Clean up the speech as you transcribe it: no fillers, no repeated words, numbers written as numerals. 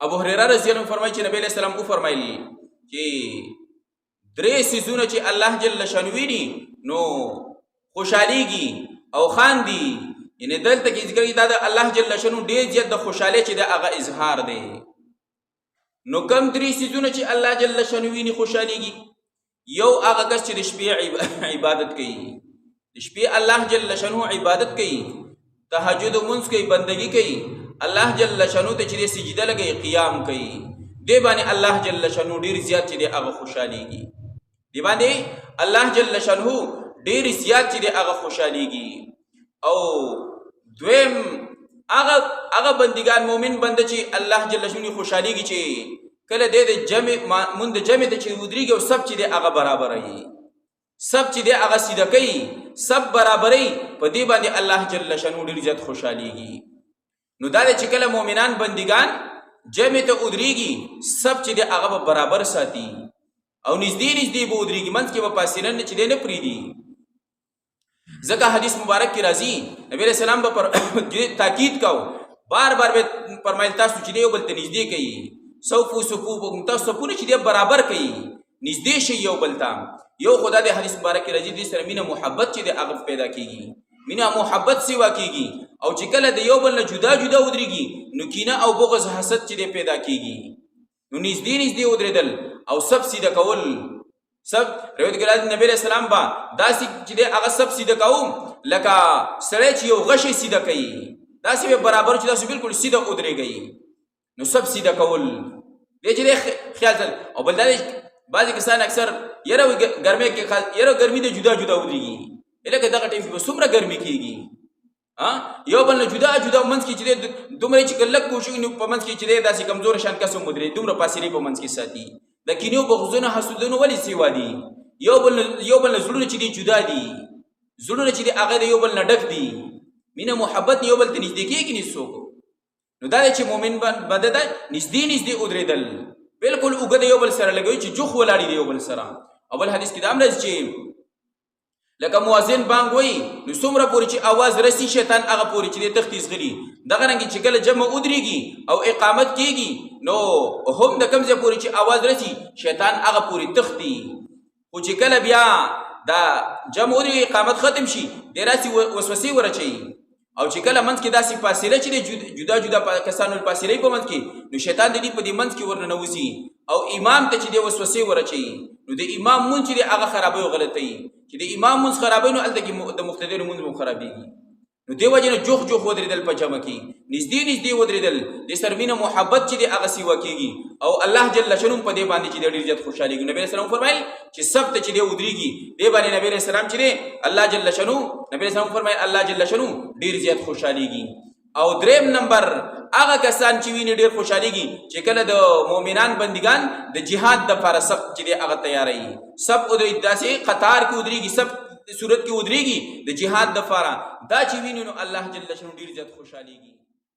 ابو هريره رضی الله عنه فرمایي چې نبی علیہ السلام او فرمایلی چې درې سيزونه چې الله جل شانوی دي نو خوشاليږي او خاندي، یعنی دلته کې ذکر دا د الله جل شانو ډېر زیات د خوشاله چې د هغه اظهار دی. نو کم درې سيزونه چې الله جل شانوی نه خوشاليږي، یو هغه کس چې د شپې عبادت کوي، د شپې الله جل شانو عبادت کوي، تهجد او منځ کوي، بندگی کوي، الله جل شانو ته چې سجده لګي، قیام کوي، دی باندې الله جل شانو ډیر زیات چې دی هغه خوشاليږي، دی باندې الله جل شانو ډیر زیات چې دی هغه خوشاليږي. او دویم هغه بندگان مؤمن بنده چې الله جل شانو خوشاليږي چې کله د جمع مند جمع ته چې ودرېږي او سب چې دی هغه برابرای، سب چې دی هغه سیده کوي، سب برابرای، په دې باندې الله جل شانو ډیر زیات خوشاليږي. نو دا چې کله مؤمنان بندگان جمع ته ودرېږي، سب چې دی هغه برابر ساتي او نږدې نږدې به ودرېږي، منځ کې به فاصله نه چې دی نه پرېږدي. ځکه حدیث مبارک کې راځي نبی علیہ السلام به پر تاکید کو، بار بار به فرمایل تاسو چې دی یو بل ته نږدې کوي، صفو صفوفکم، تاسو صفونه چې دی برابر کوي، نږدې شي یو بل ته. یو خدا د حدیث مبارک کې راځي دې سره مینه محبت چې دی هغه پیدا کیږي، مینه محبت سیوا کیږي، او چې کله د یو بل نه جدا جدا ودرېږي نو کینه او بغض حسد چې دی پیدا کیږي. نو نږدې نږدې ودرېدل او سب سیده کول، سب روایت کې راځي نبی رسول الله با داسې چې دی هغه سب سیده کوم لکه سړی چې یو غشي سیده کوي، داسې به برابر چې تاسو بالکل سیده ودرېږئ. نو سب سیده کول دې چې دی خیال سره. او بل دا بعضې کسان اکثر یره ګرمۍ کې یره ګرمي د جدا جدا ودرېږي، لکه دغه ټیم کې به څومره ګرمي کېږي، یو بل نه جدا جدا منځ کې چې دی دومره چې کلک کوشش نو په منځ کې چې دی داسې کمزور شان کس هم ودرېږي، دومره فاصلې په منځ کې ساتي. د کینو بغضونو حسودونو ولې سیوا دي؟ یو بل نه زړونه چې دي جدا دي، زړونه چې دي هغه د یو بل نه ډک دي، مینه محبت یو بل ته نږدې کېږي نه څوک. نو دا چې مؤمن بنده دی نږدې نږدې ودرېدل، بالکل اوږه د یو بل سره لګوي چې جوخ ولاړي دی یو بل سره. او بل حدیث کې دا هم راځي چې لکه مؤذن بانګ وایي نو څومره پورې چې اواز رسي شیطان هغه پورې چې دی تښتي ځغلي. دغه رنګې چې کله جمع ودرېږي او اقامت کېږي نو هم د کوم ځای پورې چې اواز رسي شیطان هغه پورې تښتي. خو چې کله بیا دا جمع ودرېږي اقامت ختم شي دی راسي وسوسې ورچوي، او چې کله منځ کې داسې فاصله چې دی جدا جدا کسانو فاصلې په منځ کې نو شیطان د دې په دې منځ کې ورننوځي او امام ته چې دی وسوسې ورچوي. نو د امام مونځ چې دی هغه خرابوي او غلطوي، چې د امام مونځ خرابوي نو هلته کې د مقتدیانو مونځ هم خرابېږي. نو دې وجې نه جوخ جوخ ودرېدل په جمع کې، نږدې نږدې ودرېدل، د سره مینه محبت چې دی هغه سیوا کېږي او الله جل شانو په دې باندې چې دی ډېر زیات خوشحالېږي. نبي علیه السلام فرمایل چې سب ته چې دی ودرېږي دې باندې نبي علیه السلام چې دی الله جل شانو نبي علیه السلام فرمایل الله جل شانو ډېر زیات خوشحالېږي. او دریم نمبر هغه کسان چې ویني ډېر خوشحالېږي چې کله د مؤمنان بندګان د جهاد دپاره سب چې دی هغه تیاروي، سب ودرېږي داسې قطار کې ودرېږي، سب صورت کې ودرېږي د جهاد دپاره، دا چې ویني نو الله جل شانو ډېر زیات خوشحالېږي.